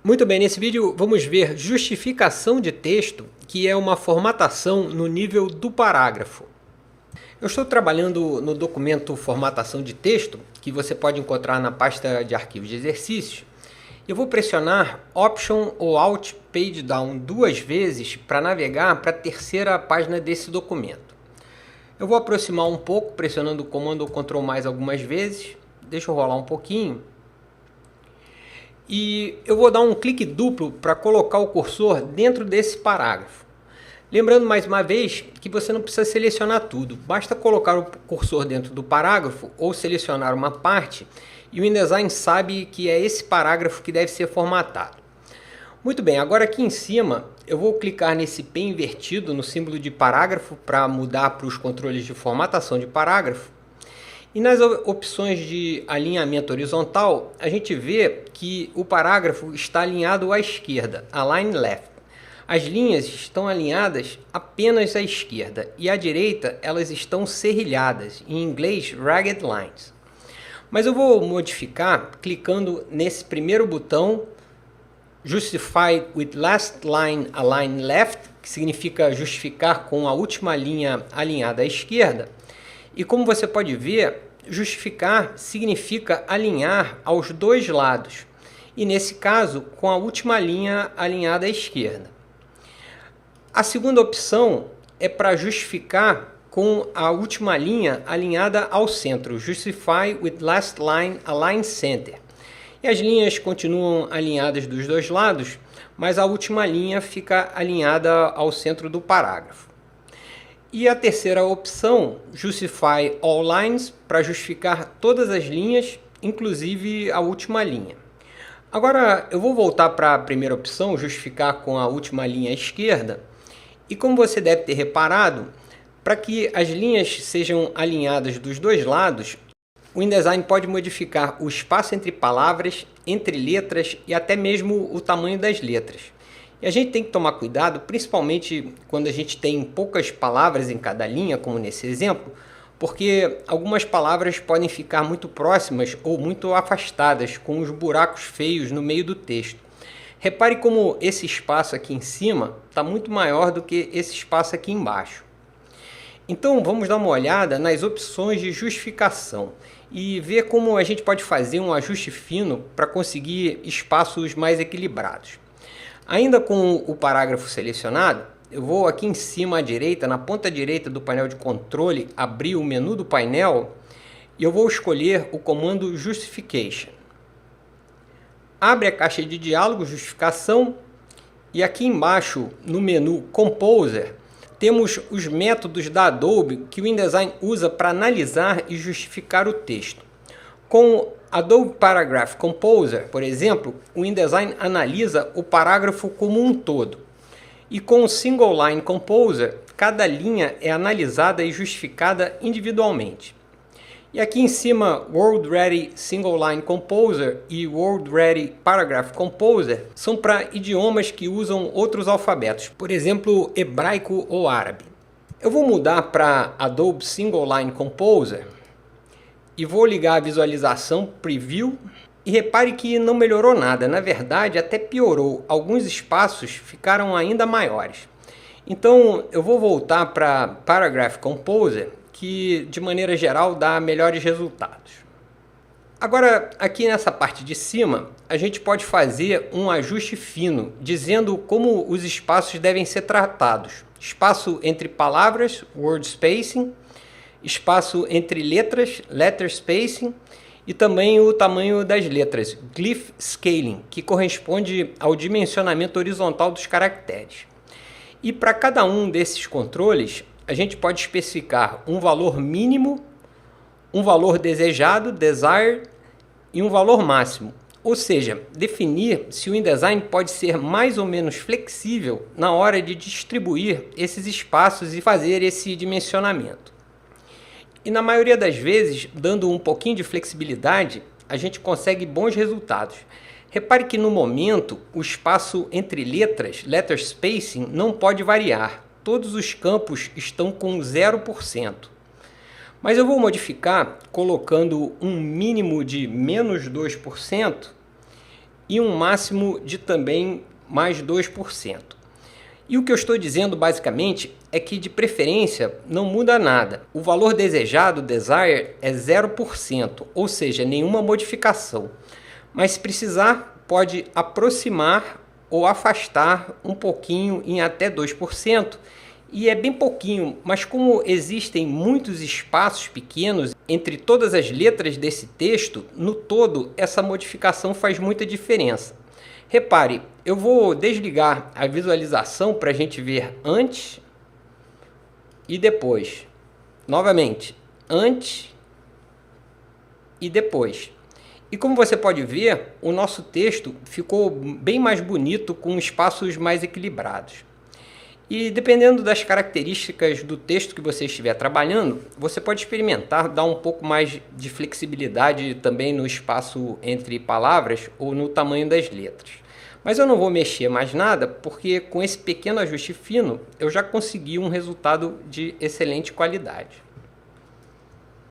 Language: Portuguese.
Muito bem, nesse vídeo vamos ver justificação de texto, que é uma formatação no nível do parágrafo. Eu estou trabalhando no documento formatação de texto, que você pode encontrar na pasta de arquivos de exercícios. Eu vou pressionar Option ou Alt Page Down duas vezes para navegar para a terceira página desse documento. Eu vou aproximar um pouco, pressionando o comando ou Ctrl mais algumas vezes. Deixa eu rolar um pouquinho. E eu vou dar um clique duplo para colocar o cursor dentro desse parágrafo. Lembrando mais uma vez que você não precisa selecionar tudo, basta colocar o cursor dentro do parágrafo ou selecionar uma parte e o InDesign sabe que é esse parágrafo que deve ser formatado. Muito bem, agora aqui em cima eu vou clicar nesse P invertido no símbolo de parágrafo para mudar para os controles de formatação de parágrafo. E nas opções de alinhamento horizontal, a gente vê que o parágrafo está alinhado à esquerda, Align Left. As linhas estão alinhadas apenas à esquerda e à direita elas estão serrilhadas, em inglês Ragged Lines. Mas eu vou modificar clicando nesse primeiro botão, Justify with Last Line Align Left, que significa justificar com a última linha alinhada à esquerda. E como você pode ver, justificar significa alinhar aos dois lados, e nesse caso com a última linha alinhada à esquerda. A segunda opção é para justificar com a última linha alinhada ao centro, Justify with Last Line Align Center. E as linhas continuam alinhadas dos dois lados, mas a última linha fica alinhada ao centro do parágrafo. E a terceira opção, Justify All Lines, para justificar todas as linhas, inclusive a última linha. Agora eu vou voltar para a primeira opção, justificar com a última linha à esquerda. E como você deve ter reparado, para que as linhas sejam alinhadas dos dois lados, o InDesign pode modificar o espaço entre palavras, entre letras e até mesmo o tamanho das letras. E a gente tem que tomar cuidado, principalmente quando a gente tem poucas palavras em cada linha, como nesse exemplo, porque algumas palavras podem ficar muito próximas ou muito afastadas, com os buracos feios no meio do texto. Repare como esse espaço aqui em cima está muito maior do que esse espaço aqui embaixo. Então vamos dar uma olhada nas opções de justificação e ver como a gente pode fazer um ajuste fino para conseguir espaços mais equilibrados. Ainda com o parágrafo selecionado, eu vou aqui em cima à direita, na ponta direita do painel de controle, abrir o menu do painel e eu vou escolher o comando Justification. Abre a caixa de diálogo Justificação e aqui embaixo no menu Composer temos os métodos da Adobe que o InDesign usa para analisar e justificar o texto. Com Adobe Paragraph Composer, por exemplo, o InDesign analisa o parágrafo como um todo. E com o Single Line Composer, cada linha é analisada e justificada individualmente. E aqui em cima, World Ready Single Line Composer e World Ready Paragraph Composer são para idiomas que usam outros alfabetos, por exemplo, hebraico ou árabe. Eu vou mudar para Adobe Single Line Composer e vou ligar a visualização Preview e repare que não melhorou nada, na verdade até piorou, alguns espaços ficaram ainda maiores. Então eu vou voltar para Paragraph Composer, que de maneira geral dá melhores resultados. Agora aqui nessa parte de cima a gente pode fazer um ajuste fino, dizendo como os espaços devem ser tratados. Espaço entre palavras, word spacing, espaço entre letras, letter spacing, e também o tamanho das letras, glyph scaling, que corresponde ao dimensionamento horizontal dos caracteres. E para cada um desses controles, a gente pode especificar um valor mínimo, um valor desejado, desired, e um valor máximo. Ou seja, definir se o InDesign pode ser mais ou menos flexível na hora de distribuir esses espaços e fazer esse dimensionamento. E na maioria das vezes, dando um pouquinho de flexibilidade, a gente consegue bons resultados. Repare que no momento, o espaço entre letras, letter spacing, não pode variar. Todos os campos estão com 0%. Mas eu vou modificar colocando um mínimo de menos 2% e um máximo de também mais 2%. E o que eu estou dizendo basicamente é que de preferência não muda nada. O valor desejado, desired, é 0%, ou seja, nenhuma modificação. Mas se precisar, pode aproximar ou afastar um pouquinho em até 2%. E é bem pouquinho, mas como existem muitos espaços pequenos entre todas as letras desse texto, no todo essa modificação faz muita diferença. Repare, eu vou desligar a visualização para a gente ver antes e depois. Novamente, antes e depois. E como você pode ver, o nosso texto ficou bem mais bonito, com espaços mais equilibrados. E dependendo das características do texto que você estiver trabalhando, você pode experimentar dar um pouco mais de flexibilidade também no espaço entre palavras ou no tamanho das letras. Mas eu não vou mexer mais nada, porque com esse pequeno ajuste fino eu já consegui um resultado de excelente qualidade.